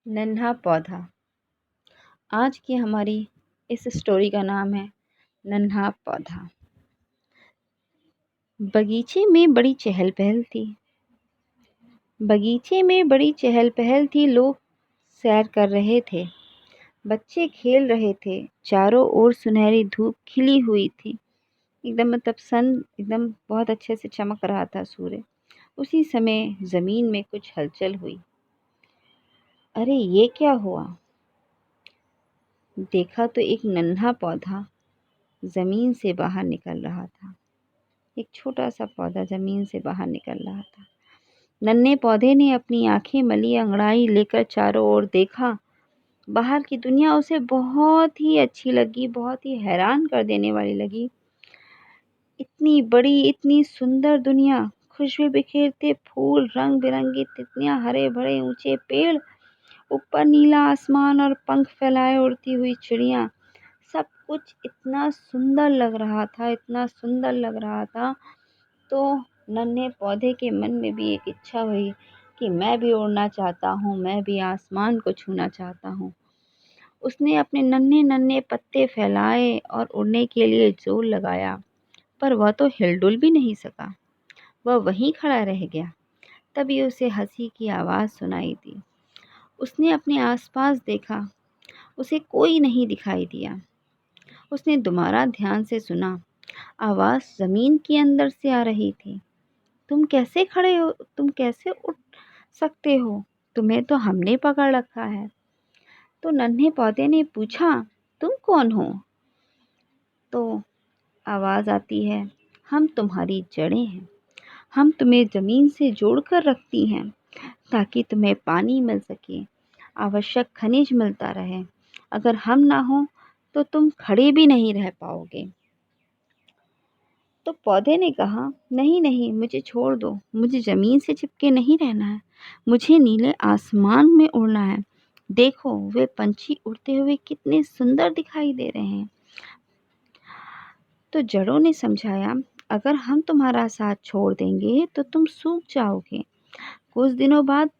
नन्हा पौधा। आज की हमारी इस स्टोरी का नाम है नन्हा पौधा। बगीचे में बड़ी चहल पहल थी। लोग सैर कर रहे थे। बच्चे खेल रहे थे। चारों ओर सुनहरी धूप खिली हुई थी। एकदम सन एकदम बहुत अच्छे से चमक रहा था सूर्य। उसी समय जमीन में कुछ हलचल हुई। अरे ये क्या हुआ? देखा तो एक नन्हा पौधा जमीन से बाहर निकल रहा था। एक छोटा सा पौधा जमीन से बाहर निकल रहा था। नन्हे पौधे ने अपनी आंखें मली, अंगड़ाई लेकर चारों ओर देखा। बाहर की दुनिया उसे बहुत ही अच्छी लगी, बहुत ही हैरान कर देने वाली लगी। इतनी बड़ी, इतनी सुंदर दुनिया, खुशबू बिखेरते फूल, रंग बिरंगी तितलियां, हरे भरे ऊंचे पेड़, ऊपर नीला आसमान और पंख फैलाए उड़ती हुई चिड़िया। सब कुछ इतना सुंदर लग रहा था, इतना सुंदर लग रहा था। तो नन्हे पौधे के मन में भी एक इच्छा हुई कि मैं भी उड़ना चाहता हूँ, मैं भी आसमान को छूना चाहता हूँ। उसने अपने नन्हे नन्हे पत्ते फैलाए और उड़ने के लिए जोर लगाया, पर वह तो हिलडुल भी नहीं सका। वह वहीं खड़ा रह गया। तभी उसे हंसी की आवाज़ सुनाई दी। उसने अपने आसपास देखा, उसे कोई नहीं दिखाई दिया। उसने दोबारा ध्यान से सुना। आवाज़ ज़मीन के अंदर से आ रही थी। तुम कैसे खड़े हो? तुम कैसे उठ सकते हो? तुम्हें तो हमने पकड़ रखा है। तो नन्हे पौधे ने पूछा, तुम कौन हो? तो आवाज़ आती है, हम तुम्हारी जड़ें हैं। हम तुम्हें ज़मीन से जोड़कर रखती हैं ताकि तुम्हें पानी मिल सके, आवश्यक खनिज मिलता रहे। अगर हम ना हो तो तुम खड़े भी नहीं रह पाओगे। तो पौधे ने कहा, नहीं नहीं, मुझे छोड़ दो। मुझे ज़मीन से चिपके नहीं रहना है। मुझे नीले आसमान में उड़ना है। देखो वे पंछी उड़ते हुए कितने सुंदर दिखाई दे रहे हैं। तो जड़ों ने समझाया, अगर हम तुम्हारा साथ छोड़ देंगे तो तुम सूख जाओगे। कुछ दिनों बाद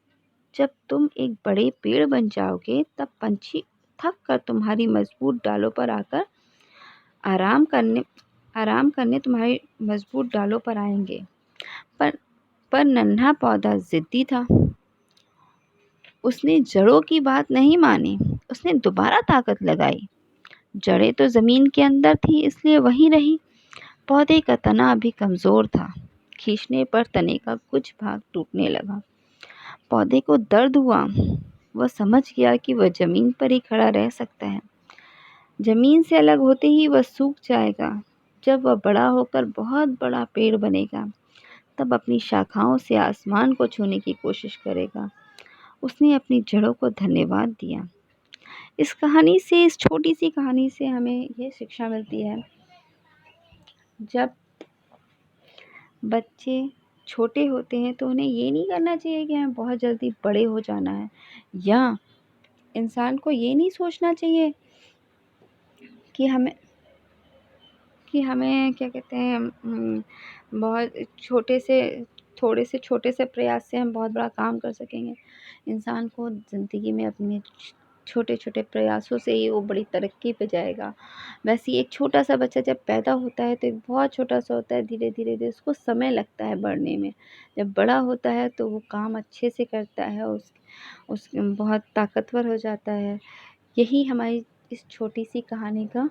जब तुम एक बड़े पेड़ बन जाओगे, तब पंछी थक कर तुम्हारी मजबूत डालों पर आकर आराम करने तुम्हारी मजबूत डालों पर आएंगे। पर नन्हा पौधा जिद्दी था। उसने जड़ों की बात नहीं मानी। उसने दोबारा ताकत लगाई। जड़ें तो जमीन के अंदर थी, इसलिए वहीं रही। पौधे का तना अभी कमजोर था। खींचने पर तने का कुछ भाग टूटने लगा। पौधे को दर्द हुआ। वह समझ गया कि वह जमीन पर ही खड़ा रह सकता है। जमीन से अलग होते ही वह सूख जाएगा। जब वह बड़ा होकर बहुत बड़ा पेड़ बनेगा, तब अपनी शाखाओं से आसमान को छूने की कोशिश करेगा। उसने अपनी जड़ों को धन्यवाद दिया। इस छोटी सी कहानी से हमें यह शिक्षा मिलती है, जब बच्चे छोटे होते हैं तो उन्हें ये नहीं करना चाहिए कि हमें बहुत जल्दी बड़े हो जाना है, या इंसान को ये नहीं सोचना चाहिए कि हमें क्या कहते हैं, बहुत थोड़े से छोटे से प्रयास से हम बहुत बड़ा काम कर सकेंगे। इंसान को ज़िंदगी में अपने छोटे छोटे प्रयासों से ही वो बड़ी तरक्की पे जाएगा। वैसे ही एक छोटा सा बच्चा जब पैदा होता है तो एक बहुत छोटा सा होता है, धीरे धीरे धीरे उसको समय लगता है बढ़ने में। जब बड़ा होता है तो वो काम अच्छे से करता है, उस बहुत ताकतवर हो जाता है। यही हमारी इस छोटी सी कहानी का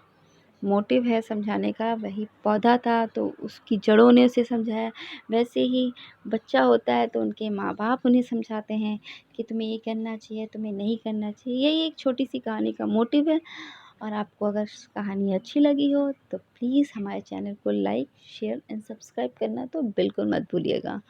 मोटिव है समझाने का। वही पौधा था तो उसकी जड़ों ने उसे समझाया। वैसे ही बच्चा होता है तो उनके माँ बाप उन्हें समझाते हैं कि तुम्हें ये करना चाहिए, तुम्हें नहीं करना चाहिए। यही एक छोटी सी कहानी का मोटिव है। और आपको अगर कहानी अच्छी लगी हो तो प्लीज़ हमारे चैनल को लाइक, शेयर एंड सब्सक्राइब करना तो बिल्कुल मत भूलिएगा।